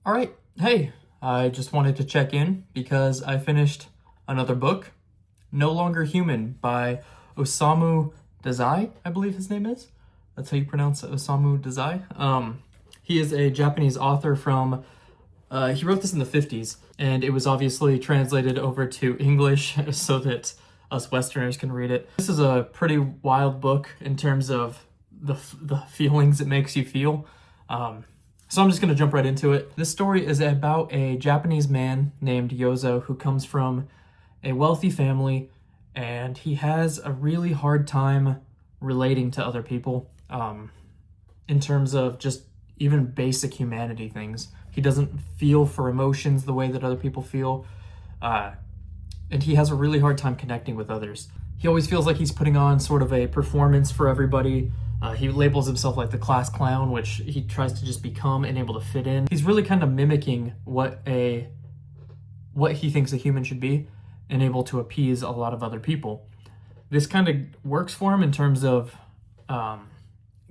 All right. Hey, I just wanted to check in because I finished another book, No Longer Human by Osamu Dazai, I believe his name is. That's how you pronounce it, Osamu Dazai. He is a Japanese author from, he wrote this in the 50s, and it was obviously translated over to English so that us Westerners can read it. This is a pretty wild book in terms of the feelings it makes you feel. So I'm just going to jump right into it. This story is about a Japanese man named Yozo who comes from a wealthy family, and he has a really hard time relating to other people in terms of just even basic humanity things. He doesn't feel for emotions the way that other people feel, and he has a really hard time connecting with others. He always feels like he's putting on sort of a performance for everybody. He labels himself like the class clown, which he tries to just become and able to fit in. He's really kind of mimicking what he thinks a human should be and able to appease a lot of other people. This kind of works for him in terms of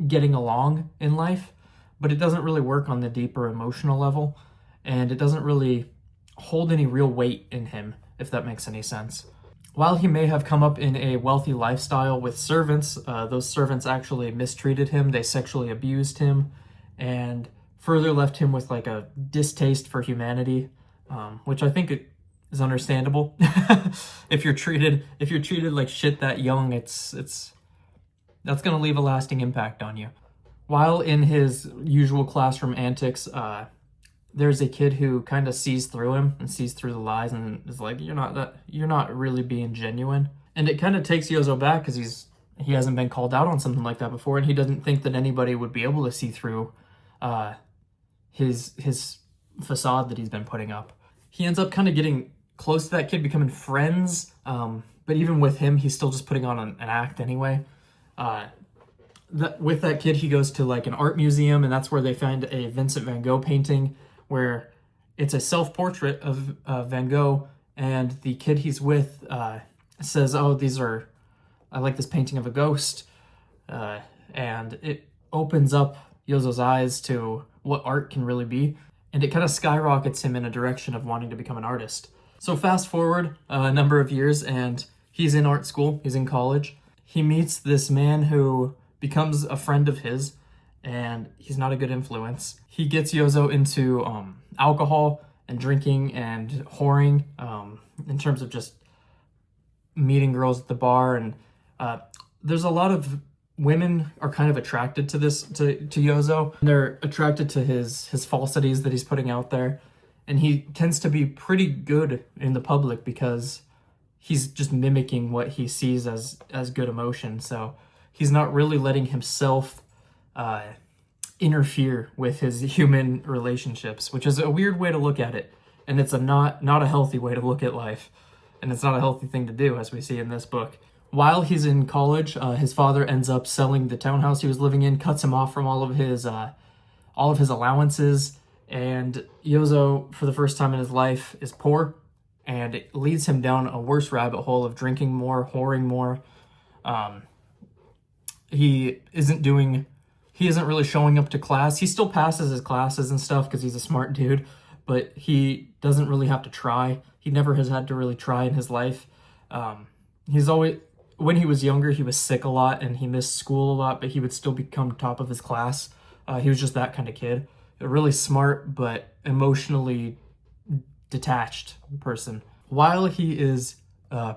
getting along in life, but it doesn't really work on the deeper emotional level, and it doesn't really hold any real weight in him, if that makes any sense. While he may have come up in a wealthy lifestyle with servants, those servants actually mistreated him, they sexually abused him, and further left him with like a distaste for humanity, which I think is understandable. If you're treated like shit that young, that's gonna leave a lasting impact on you. While in his usual classroom antics, there's a kid who kind of sees through him and sees through the lies and is like, you're not really being genuine. And it kind of takes Yozo back because he hasn't been called out on something like that before, and he doesn't think that anybody would be able to see through his facade that he's been putting up. He ends up kind of getting close to that kid, becoming friends, but even with him, he's still just putting on an act anyway. With that kid, he goes to like an art museum, and that's where they find a Vincent van Gogh painting where it's a self-portrait of Van Gogh, and the kid he's with says, oh, I like this painting of a ghost, and it opens up Yozo's eyes to what art can really be, and it kind of skyrockets him in a direction of wanting to become an artist. So fast forward a number of years, and he's in art school, he's in college. He meets this man who becomes a friend of his, and he's not a good influence. He gets Yozo into alcohol and drinking and whoring, in terms of just meeting girls at the bar. And there's a lot of women are kind of attracted to Yozo. They're attracted to his falsities that he's putting out there, and he tends to be pretty good in the public because he's just mimicking what he sees as good emotion. So he's not really letting himself interfere with his human relationships, which is a weird way to look at it. And it's not a healthy way to look at life. And it's not a healthy thing to do, as we see in this book. While he's in college, his father ends up selling the townhouse he was living in, cuts him off from all of his allowances, and Yozo, for the first time in his life, is poor, and it leads him down a worse rabbit hole of drinking more, whoring more. He isn't really showing up to class. He still passes his classes and stuff because he's a smart dude, but he doesn't really have to try. He never has had to really try in his life. When he was younger, he was sick a lot and he missed school a lot, but he would still become top of his class. He was just that kind of kid. A really smart, but emotionally detached person. While he is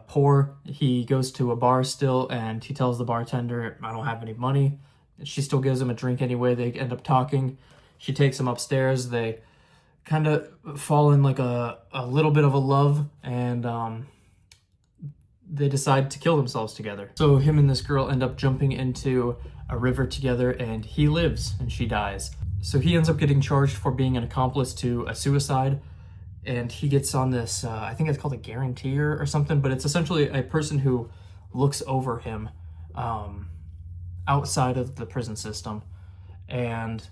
poor, he goes to a bar still, and he tells the bartender, I don't have any money. She still gives him a drink anyway. They end up talking. She takes him upstairs. They kind of fall in like a little bit of a love, and they decide to kill themselves together. So him and this girl end up jumping into a river together, and he lives and she dies. So he ends up getting charged for being an accomplice to a suicide, and he gets on this, I think it's called a guarantor or something, but it's essentially a person who looks over him outside of the prison system and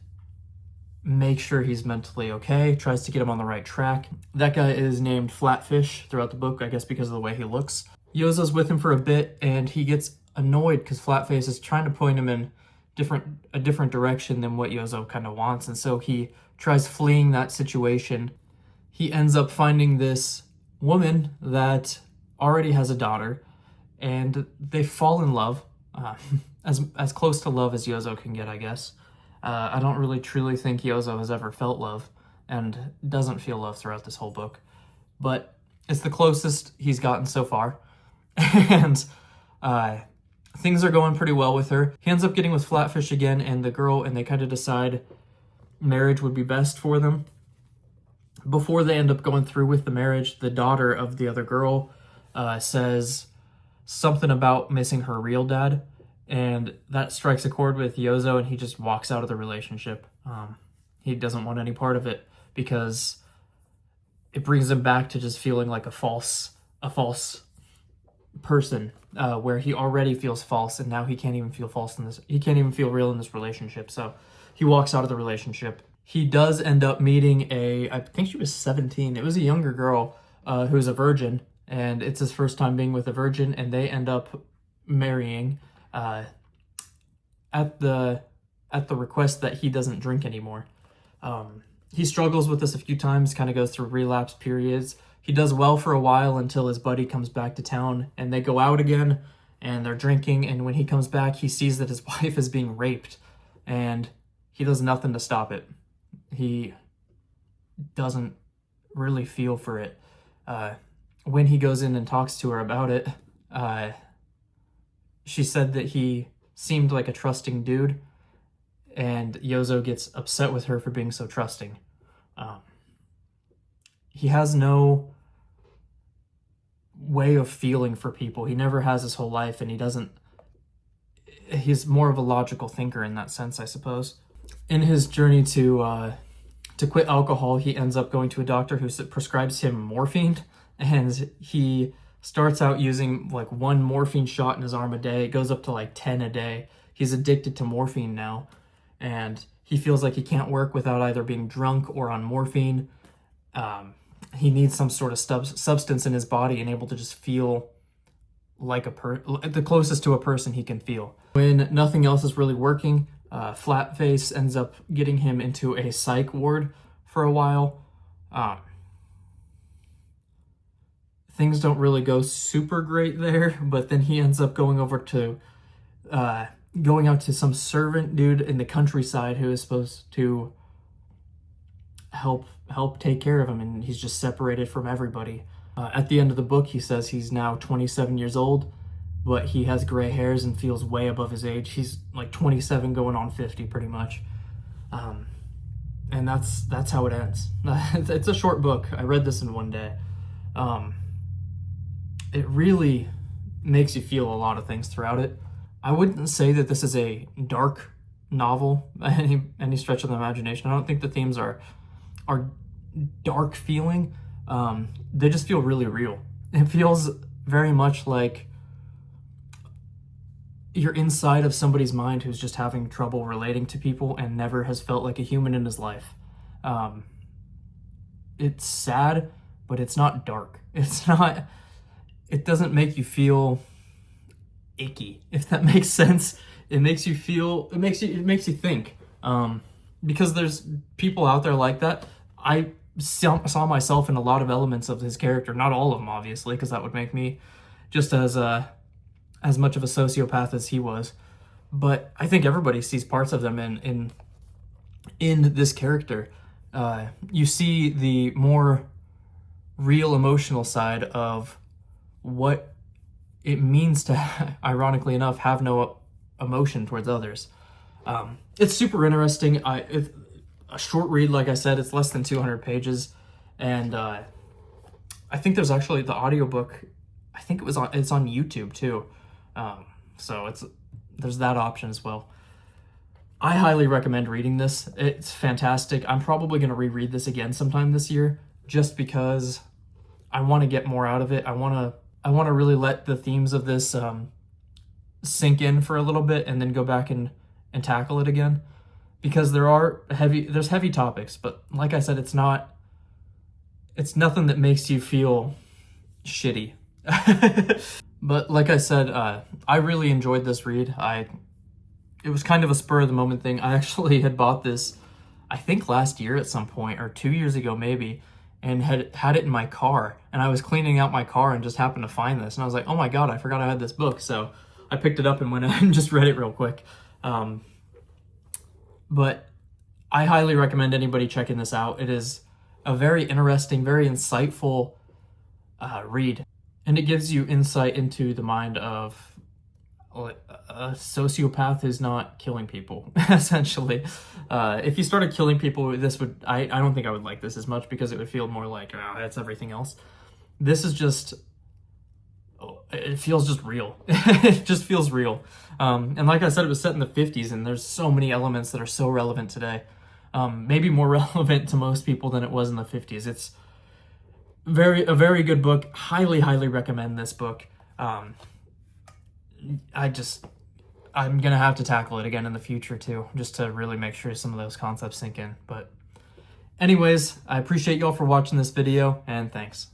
makes sure he's mentally okay, tries to get him on the right track. That guy is named Flatfish throughout the book, I guess because of the way he looks. Yozo's with him for a bit, and he gets annoyed because Flatface is trying to point him in a different direction than what Yozo kind of wants, and so he tries fleeing that situation. He ends up finding this woman that already has a daughter, and they fall in love, as close to love as Yozo can get, I guess. I don't really truly think Yozo has ever felt love, and doesn't feel love throughout this whole book, but it's the closest he's gotten so far. And things are going pretty well with her. He ends up getting with Flatfish again and the girl, and they kind of decide marriage would be best for them. Before they end up going through with the marriage, the daughter of the other girl says something about missing her real dad, and that strikes a chord with Yozo, and he just walks out of the relationship. He doesn't want any part of it because it brings him back to just feeling like a false person, where he already feels false, and now he can't even feel false in this. He can't even feel real in this relationship. So he walks out of the relationship. He does end up meeting I think she was 17. It was a younger girl who's a virgin, and it's his first time being with a virgin, and they end up marrying at the request that he doesn't drink anymore. He struggles with this a few times, kind of goes through relapse periods. He does well for a while until his buddy comes back to town, and they go out again, and they're drinking, and when he comes back, he sees that his wife is being raped, and he does nothing to stop it. He doesn't really feel for it. When he goes in and talks to her about it, she said that he seemed like a trusting dude, and Yozo gets upset with her for being so trusting. He has no way of feeling for people. He never has his whole life, and he's more of a logical thinker in that sense, I suppose. In his journey to quit alcohol, he ends up going to a doctor who prescribes him morphine, and he starts out using like 1 morphine shot in his arm a day. It goes up to like 10 a day. He's addicted to morphine now, and he feels like he can't work without either being drunk or on morphine. He needs some sort of substance in his body and able to just feel like the closest to a person he can feel. When nothing else is really working, Flatface ends up getting him into a psych ward for a while. Things don't really go super great there, but then he ends up going out to some servant dude in the countryside who is supposed to help take care of him, and he's just separated from everybody. At the end of the book, he says he's now 27 years old, but he has gray hairs and feels way above his age. He's like 27 going on 50 pretty much. And that's how it ends. It's a short book. I read this in one day. It really makes you feel a lot of things throughout it. I wouldn't say that this is a dark novel by any stretch of the imagination. I don't think the themes are dark feeling. They just feel really real. It feels very much like you're inside of somebody's mind who's just having trouble relating to people and never has felt like a human in his life. It's sad, but it's not dark. It doesn't make you feel icky, if that makes sense. It makes you think. Because there's people out there like that. I saw myself in a lot of elements of his character, not all of them, obviously, because that would make me just as much of a sociopath as he was. But I think everybody sees parts of them in this character. You see the more real emotional side of what it means to, ironically enough, have no emotion towards others. It's super interesting. It's a short read, like I said. It's less than 200 pages, and I think there's actually the audiobook. I think it's on YouTube too. So there's that option as well. I highly recommend reading this. It's fantastic. I'm probably going to reread this again sometime this year, just because I want to get more out of it. I want to really let the themes of this sink in for a little bit, and then go back and tackle it again, because there's heavy topics, but like I said, it's nothing that makes you feel shitty. But like I said, I really enjoyed this read. It was kind of a spur of the moment thing. I actually had bought this, I think last year at some point, or 2 years ago maybe, and had it in my car. And I was cleaning out my car and just happened to find this. And I was like, oh my God, I forgot I had this book. So I picked it up and went and just read it real quick. But I highly recommend anybody checking this out. It is a very interesting, very insightful read. And it gives you insight into the mind of a sociopath who's not killing people, essentially. If you started killing people, this would, I don't think I would like this as much, because it would feel more like, oh, that's everything else. This is just, it feels just real. It just feels real. And like I said, it was set in the 50s, and there's so many elements that are so relevant today. Maybe more relevant to most people than it was in the 50s. It's a very good book. Highly, highly recommend this book. I'm gonna have to tackle it again in the future too, just to really make sure some of those concepts sink in. But anyways, I appreciate y'all for watching this video, and thanks.